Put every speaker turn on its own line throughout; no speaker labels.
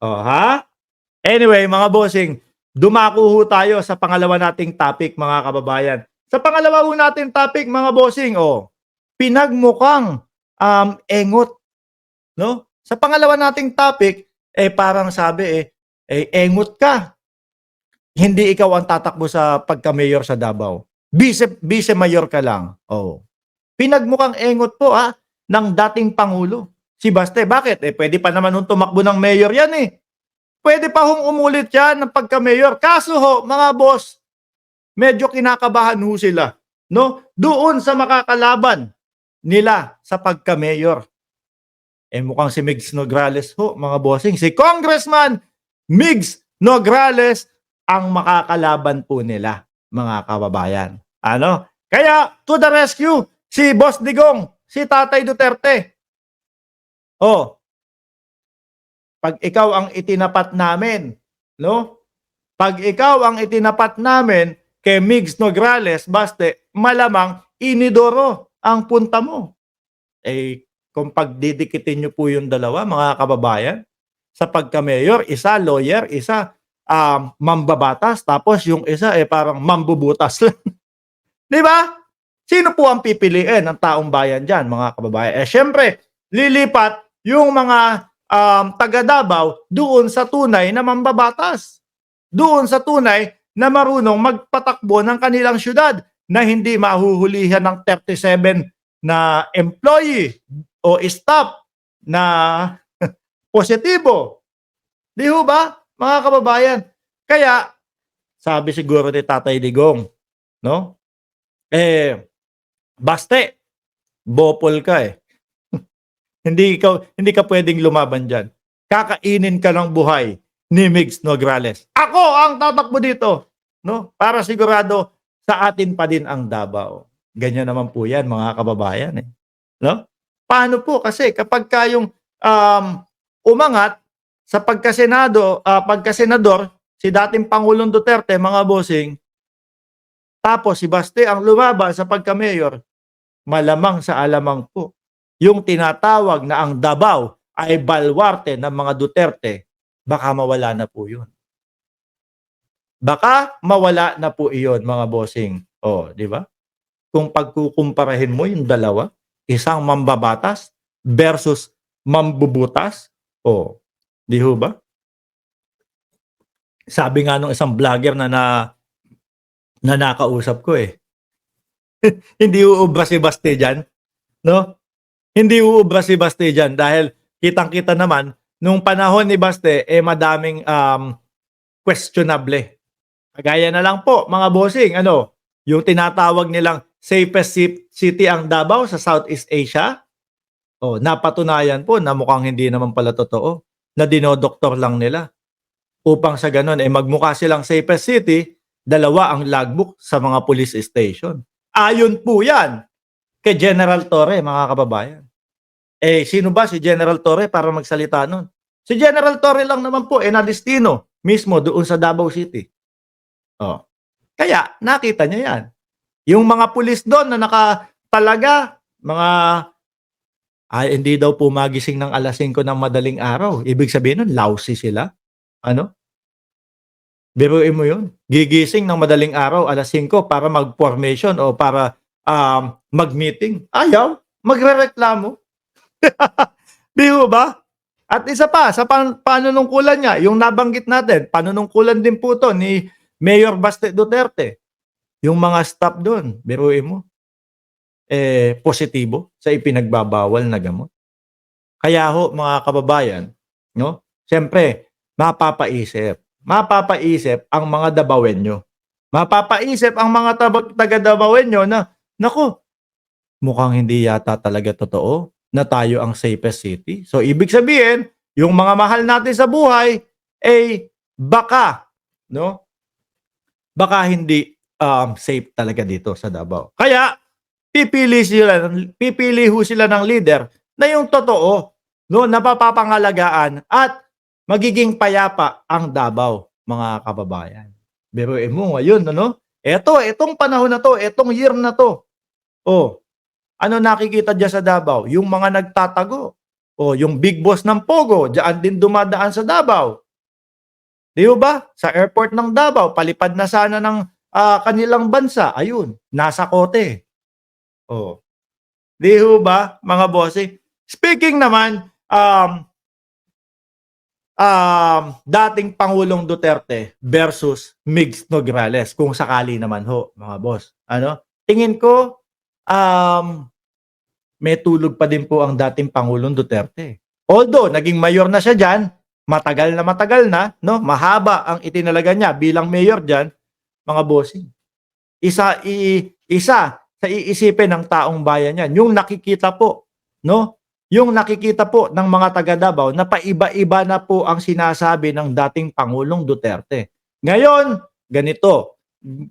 Oh, ha? Anyway, mga bossing, dumako ho tayo sa pangalawa nating topic, mga kababayan. Sa pangalawa ho nating topic, mga bossing, pinagmukhang engot, no? Sa pangalawa nating topic, parang sabi engot ka. Hindi ikaw ang tatakbo sa pagka-mayor sa Davao. Vice mayor ka lang. Oh. Pinagmukhang engot po ng dating pangulo si Baste. Bakit? Pwede pa naman nung tumakbo ng mayor yan eh. Pwede pa hong umulit yan ng pagka-mayor. Kaso ho, mga boss, medyo kinakabahan ho sila, no? Doon sa makakalaban nila sa pagka-mayor. Mukhang si Migs Nograles ho, mga bossing. Si Congressman Migs Nograles ang makakalaban po nila, mga kababayan. Ano? Kaya, to the rescue, si Boss Digong, si Tatay Duterte. Pag ikaw ang itinapat namin, no? Pag ikaw ang itinapat namin kay Migs Nograles, Baste, malamang inidoro ang punta mo. Kung pagdidikitin nyo po yung dalawa, mga kababayan, sa pagka-mayor, isa lawyer, isa mambabatas, tapos yung isa parang mambubutas lang. Di ba? Sino po ang pipiliin ng taong bayan dyan, mga kababayan? Siyempre, lilipat yung mga taga Davao doon sa tunay na mambabatas. Doon sa tunay na marunong magpatakbo ng kanilang syudad na hindi mahuhulihan ng 37 na employee o staff na positibo. Di ho ba, mga kababayan? Kaya, sabi siguro ni Tatay Digong, no? Baste, bopol ka eh. Hindi ka pwedeng lumaban diyan. Kakainin ka ng buhay ni Migs Nograles. Ako ang tatakbo dito, no? Para sigurado sa atin pa din ang Davao. Ganyan naman po 'yan, mga kababayan eh. No? Paano po kasi kapag kayong umangat sa pagkasenador, si dating Pangulong Duterte, mga bossing, tapos si Baste ang lumaban sa pagka-mayor, malamang sa alamang po, yung tinatawag na ang Davao ay balwarte ng mga Duterte, baka mawala na po yun. Baka mawala na po iyon, mga bossing. Di ba? Kung pagkukumparahin mo yung dalawa, isang mambabatas versus mambubutas, di ho ba? Sabi nga nung isang vlogger na nakausap ko hindi uubra si Baste dyan, no? Hindi uubra si Baste dyan dahil kitang-kita naman nung panahon ni Baste madaming questionable. Kagaya na lang po, mga bossing, yung tinatawag nilang safest city ang Davao sa Southeast Asia. Napatunayan po na mukhang hindi naman pala totoo, na dinodoktor lang nila. Upang sa ganun magmukha silang safest city, dalawa ang logbook sa mga police station. Ayon po yan kay General Torre, mga kababayan. Sino ba si General Torre para magsalita nun? Si General Torre lang naman po na-destino mismo doon sa Davao City. Kaya nakita niya yan. Yung mga pulis doon na nakatalaga, hindi daw po magising ng alas 5 ng madaling araw. Ibig sabihin nun, lousy sila. Biruin mo yun. Gigising ng madaling araw, alas 5 para mag-formation o para mag-meeting. Ayaw, magrereklamo. Di ho ba? At isa pa, sa panunungkulan niya, yung nabanggit natin, panunungkulan din po to ni Mayor Baste Duterte. Yung mga staff doon, biruin mo, positibo sa ipinagbabawal na gamot. Kaya ho, mga kababayan, no? Siyempre, mapapaisip ang mga Davaoenyo. Mapapaisip ang mga taga-Davaoenyo na, naku, mukhang hindi yata talaga totoo na tayo ang safest city. So, ibig sabihin, yung mga mahal natin sa buhay, baka hindi safe talaga dito sa Davao. Kaya, pipili ho sila ng leader na yung totoo, napapangalagaan at magiging payapa ang Davao, mga kababayan. Biruin mo ngayon, itong panahon na to, itong year na to, ano nakikita dyan sa Davao? Yung mga nagtatago. O yung big boss ng Pogo, diyan din dumadaan sa Davao. Di ba? Sa airport ng Davao, palipad na sana ng kanilang bansa. Ayun, nasa kote. Oh. Di ba, mga bossing? Speaking naman, dating Pangulong Duterte versus Migs Nograles, kung sakali naman ho, mga boss. Ano? Tingin ko, may tulog pa din po ang dating Pangulong Duterte. Although, naging mayor na siya dyan, matagal na, no? Mahaba ang itinalaga niya bilang mayor dyan, mga bossing. Isa sa iisipin ng taong bayan yan, yung nakikita po, no? Yung nakikita po ng mga taga Davao na paiba-iba na po ang sinasabi ng dating Pangulong Duterte. Ngayon, ganito.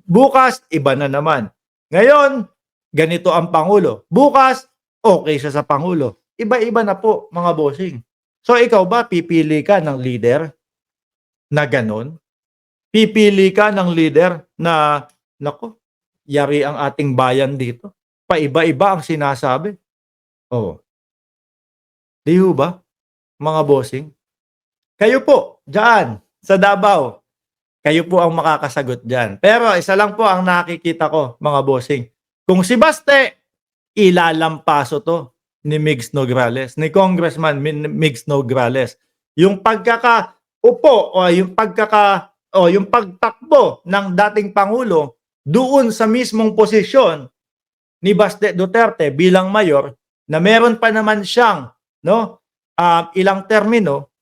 Bukas, iba na naman. Ngayon, ganito ang Pangulo. Bukas, okay siya sa Pangulo. Iba-iba na po, mga bossing. So, ikaw ba, pipili ka ng leader na ganon? Pipili ka ng leader na, nako, yari ang ating bayan dito. Paiba-iba ang sinasabi. Oh. Di ba, mga bossing? Kayo po, dyan, sa Davao, kayo po ang makakasagot dyan. Pero isa lang po ang nakikita ko, mga bossing. Kung si Baste, ilalampaso to ni Migs Nograles, ni Congressman Migs Nograles. Yung pagkakaupo o yung pagtakbo ng dating Pangulo doon sa mismong posisyon ni Baste Duterte bilang mayor na meron pa naman siyang ilang termino,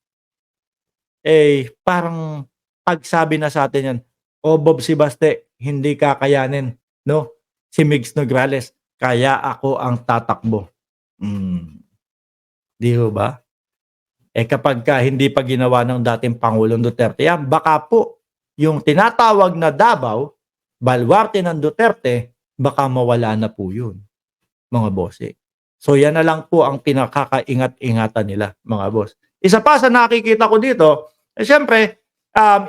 parang pagsabi na sa atin yan, Bob si Baste, hindi kakayanin, no? Si Migs Nograles, kaya ako ang tatakbo. Di ba? Kapag hindi pa ginawa ng dating Pangulong Duterte yan, baka po yung tinatawag na Davao, baluarte ng Duterte, baka mawala na po yun, mga bossing. So yan na lang po ang pinakakaingat-ingatan nila, mga boss. Isa pa sa nakikita ko dito, siyempre,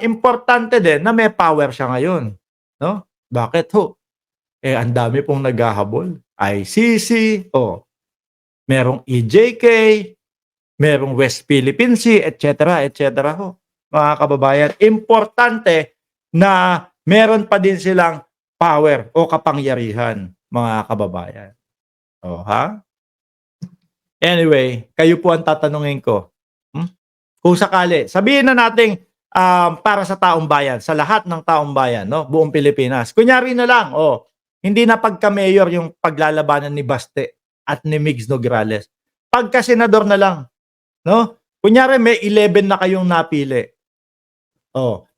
importante din na may power siya ngayon. No? Bakit ho? Ang dami pong naghahabol. ICC, merong EJK, merong West Philippine Sea, etc. ho. Mga kababayan, importante na meron pa din silang power o kapangyarihan, mga kababayan. Ha? Anyway, kayo po ang tatanungin ko. Kung sakali, sabihin na natin para sa taong bayan, sa lahat ng taong bayan, no, buong Pilipinas. Kunyari na lang, hindi na pagka-mayor yung paglalabanan ni Baste at ni Migs Nograles. Pagka-senador na lang, no? Kunyari may 11 na kayong napili.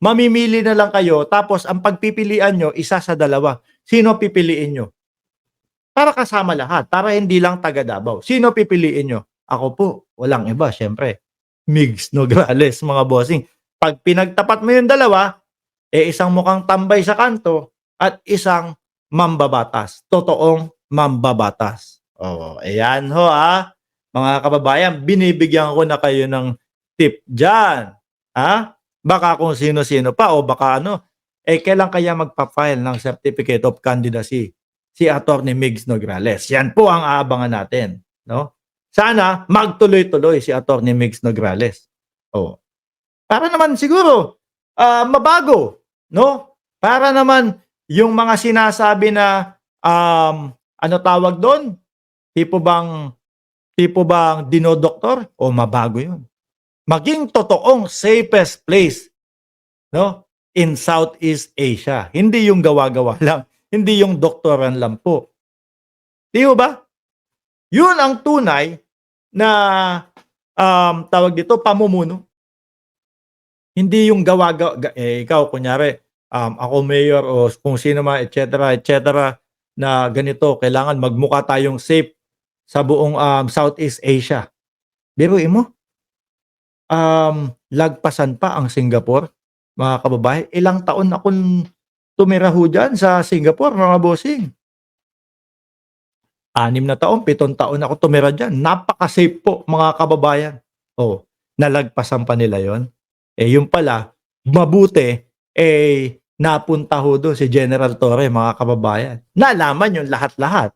Mamimili na lang kayo tapos ang pagpipilian nyo, isa sa dalawa. Sino pipiliin nyo? Para kasama lahat, para hindi lang taga Davao. Sino pipiliin nyo? Ako po, walang iba, syempre. Migs Nograles, mga bossing. Pag pinagtapat mo yung dalawa, isang mukhang tambay sa kanto at isang mambabatas. Totoong mambabatas. Ayan ho mga kababayan, binibigyan ko na kayo ng tip dyan. Baka kung sino-sino pa o baka kailan kaya magpa-file ng Certificate of Candidacy si Atty. Migs Nograles. Yan po ang aabangan natin, no? Sana magtuloy-tuloy si Atty. Migs Nograles. Para naman siguro mabago, no? Para naman yung mga sinasabi na ano tawag doon? Tipo bang dinodoktor o mabago 'yun. Maging totoong safest place, no? In Southeast Asia. Hindi yung gawa-gawa lang. Hindi yung doktoran lang po. Di ba? Yun ang tunay na tawag dito, pamumuno. Hindi yung gawa-gawa. Ikaw, kunyari, ako mayor o kung sino man, etc. na ganito, kailangan magmukha tayong safe sa buong Southeast Asia. Biruin mo, lagpasan pa ang Singapore, mga kababayan. Ilang taon akong tumira ho dyan sa Singapore, mga bossing. 6 na taon, 7 taon ako tumira dyan. Napaka-safe po, mga kababayan. Nalagpasan pa nila yon. Yung pala, mabuti, napunta ho doon si General Torre, mga kababayan. Nalaman yung lahat-lahat.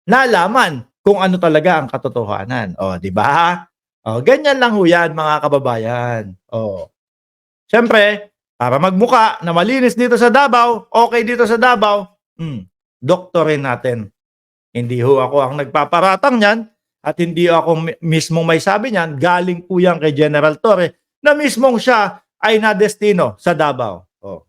Nalaman kung ano talaga ang katotohanan. O, di ba? O, ganyan lang ho yan, mga kababayan. O, siyempre, para magmuka na malinis dito sa Davao, okay dito sa Davao, doktorin natin. Hindi ho ako ang nagpaparatang niyan at hindi ako mismong may sabi niyan. Galing po yan kay General Torre na mismong siya ay nadestino sa Davao. Oh.